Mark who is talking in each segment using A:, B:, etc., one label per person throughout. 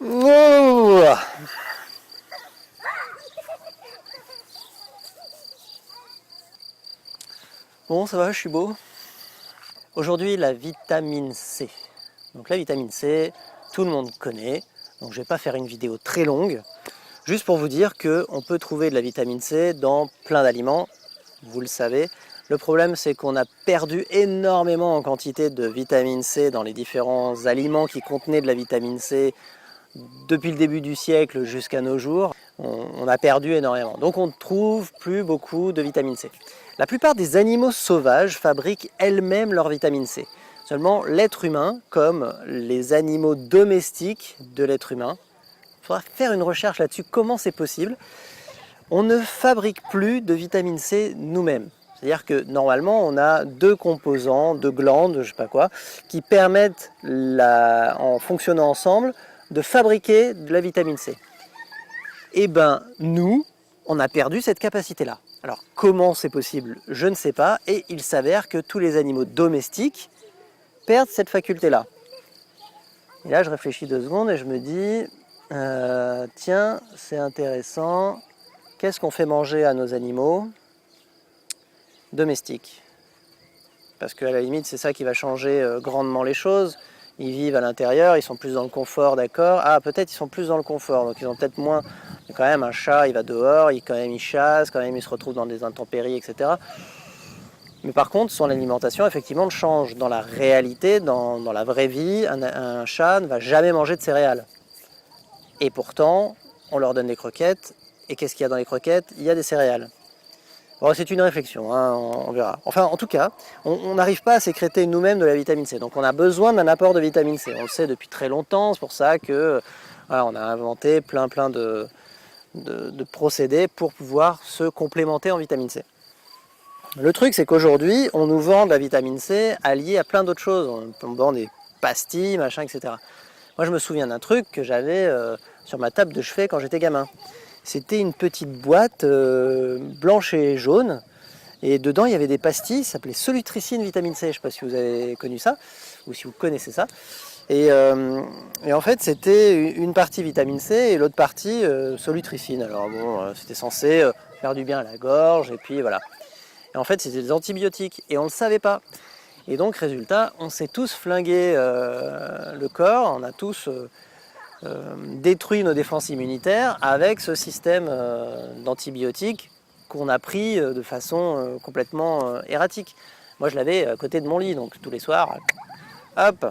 A: Oh. Bon, ça va, je suis beau. Aujourd'hui, la vitamine C. Donc la vitamine C, tout le monde connaît. Donc je ne vais pas faire une vidéo très longue. Juste pour vous dire qu'on peut trouver de la vitamine C dans plein d'aliments. Vous le savez. Le problème, c'est qu'on a perdu énormément en quantité de vitamine C dans les différents aliments qui contenaient de la vitamine C depuis le début du siècle jusqu'à nos jours. On a perdu énormément. Donc on ne trouve plus beaucoup de vitamine C. La plupart des animaux sauvages fabriquent elles-mêmes leur vitamine C. Seulement l'être humain, comme les animaux domestiques de l'être humain, il faudra faire une recherche là-dessus, comment c'est possible. On ne fabrique plus de vitamine C nous-mêmes. C'est-à-dire que normalement, on a deux composants, deux glandes, je ne sais pas quoi, qui permettent, en fonctionnant ensemble, de fabriquer de la vitamine C. Eh bien, nous, on a perdu cette capacité-là. Alors, comment c'est possible? Je ne sais pas. Et il s'avère que tous les animaux domestiques perdent cette faculté-là. Et là, je réfléchis 2 secondes et je me dis, tiens, c'est intéressant. Qu'est-ce qu'on fait manger à nos animaux domestiques? Parce qu'à la limite, c'est ça qui va changer grandement les choses. Ils vivent à l'intérieur, ils sont plus dans le confort, d'accord. Ah, peut-être ils sont plus dans le confort, donc ils ont peut-être moins... Mais quand même, un chat, il va dehors, il chasse, quand même, il se retrouve dans des intempéries, etc. Mais par contre, son alimentation, effectivement, change. Dans la réalité, dans la vraie vie, un chat ne va jamais manger de céréales. Et pourtant, on leur donne des croquettes. Et qu'est-ce qu'il y a dans les croquettes? Il y a des céréales. Bon, c'est une réflexion, hein, on verra. Enfin, en tout cas, on n'arrive pas à sécréter nous-mêmes de la vitamine C. Donc on a besoin d'un apport de vitamine C. On le sait depuis très longtemps, c'est pour ça que voilà, on a inventé plein de procédés pour pouvoir se complémenter en vitamine C. Le truc, c'est qu'aujourd'hui, on nous vend de la vitamine C alliée à plein d'autres choses. On nous vend des pastilles, machin, etc. Moi, je me souviens d'un truc que j'avais sur ma table de chevet quand j'étais gamin. C'était une petite boîte blanche et jaune. Et dedans, il y avait des pastilles, ça s'appelait Solutricine vitamine C. Je ne sais pas si vous avez connu ça, ou si vous connaissez ça. Et en fait, c'était une partie vitamine C et l'autre partie Solutricine. Alors bon, c'était censé faire du bien à la gorge, et puis voilà. Et en fait, c'était des antibiotiques, et on ne le savait pas. Et donc, résultat, on s'est tous flingué le corps, on a tous... détruit nos défenses immunitaires avec ce système d'antibiotiques qu'on a pris de façon complètement erratique. Moi, je l'avais à côté de mon lit, donc tous les soirs, hop.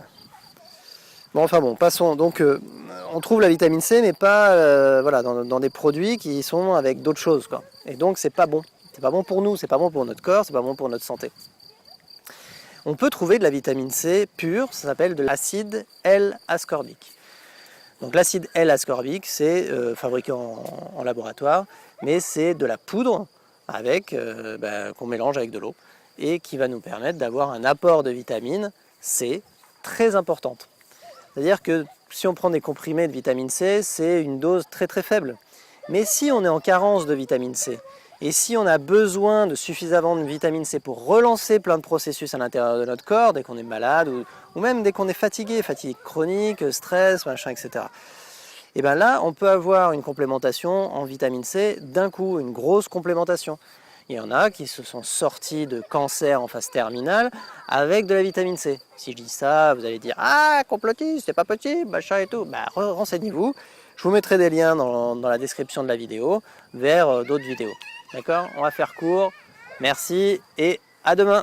A: Bon, enfin bon, passons. Donc, on trouve la vitamine C, mais pas voilà, dans des produits qui sont avec d'autres choses, quoi. Et donc, c'est pas bon. C'est pas bon pour nous, c'est pas bon pour notre corps, c'est pas bon pour notre santé. On peut trouver de la vitamine C pure, ça s'appelle de l'acide L-ascorbique. Donc l'acide L-ascorbique, c'est fabriqué en laboratoire, mais c'est de la poudre avec qu'on mélange avec de l'eau et qui va nous permettre d'avoir un apport de vitamine C très importante. C'est-à-dire que si on prend des comprimés de vitamine C, c'est une dose très très faible. Mais si on est en carence de vitamine C, et si on a besoin de suffisamment de vitamine C pour relancer plein de processus à l'intérieur de notre corps, dès qu'on est malade, ou même dès qu'on est fatigué, fatigue chronique, stress, machin, etc. Et bien là, on peut avoir une complémentation en vitamine C d'un coup, une grosse complémentation. Il y en a qui se sont sortis de cancer en phase terminale avec de la vitamine C. Si je dis ça, vous allez dire « Ah, complotiste, c'est pas possible, machin et tout ». Bah, renseignez-vous. Je vous mettrai des liens dans la description de la vidéo vers d'autres vidéos. D'accord? On va faire court. Merci et à demain.